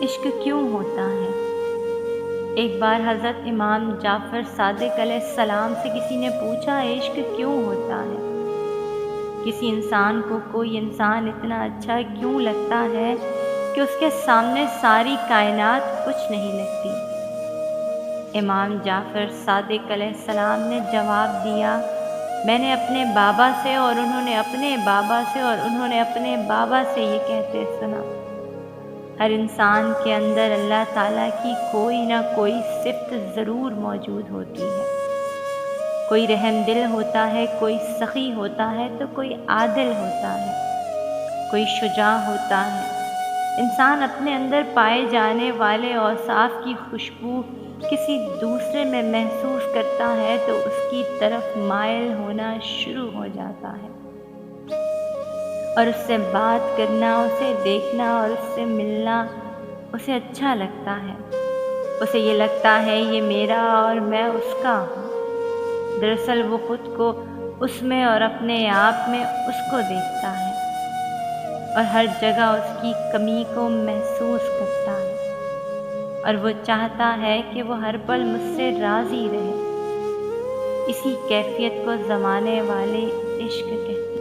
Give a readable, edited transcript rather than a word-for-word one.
عشق کیوں ہوتا ہے؟ ایک بار حضرت امام جعفر صادق علیہ السلام سے کسی نے پوچھا عشق کیوں ہوتا ہے؟ کسی انسان کو کوئی انسان اتنا اچھا کیوں لگتا ہے کہ اس کے سامنے ساری کائنات کچھ نہیں لگتی؟ امام جعفر صادق علیہ السلام نے جواب دیا، میں نے اپنے بابا سے اور انہوں نے اپنے بابا سے اور انہوں نے اپنے بابا سے یہ کہتے سنا، ہر انسان کے اندر اللہ تعالیٰ کی کوئی نہ کوئی صفت ضرور موجود ہوتی ہے۔ کوئی رحم دل ہوتا ہے، کوئی سخی ہوتا ہے تو کوئی عادل ہوتا ہے، کوئی شجاع ہوتا ہے۔ انسان اپنے اندر پائے جانے والے اوصاف کی خوشبو کسی دوسرے میں محسوس کرتا ہے تو اس کی طرف مائل ہونا شروع ہو جاتا ہے اور اس سے بات کرنا، اسے دیکھنا اور اس سے ملنا اسے اچھا لگتا ہے۔ اسے یہ لگتا ہے یہ میرا اور میں اس کا ہوں۔ دراصل وہ خود کو اس میں اور اپنے آپ میں اس کو دیکھتا ہے اور ہر جگہ اس کی کمی کو محسوس کرتا ہے اور وہ چاہتا ہے کہ وہ ہر پل مجھ سے راضی رہے۔ اسی کیفیت کو زمانے والے عشق کہتے ہیں۔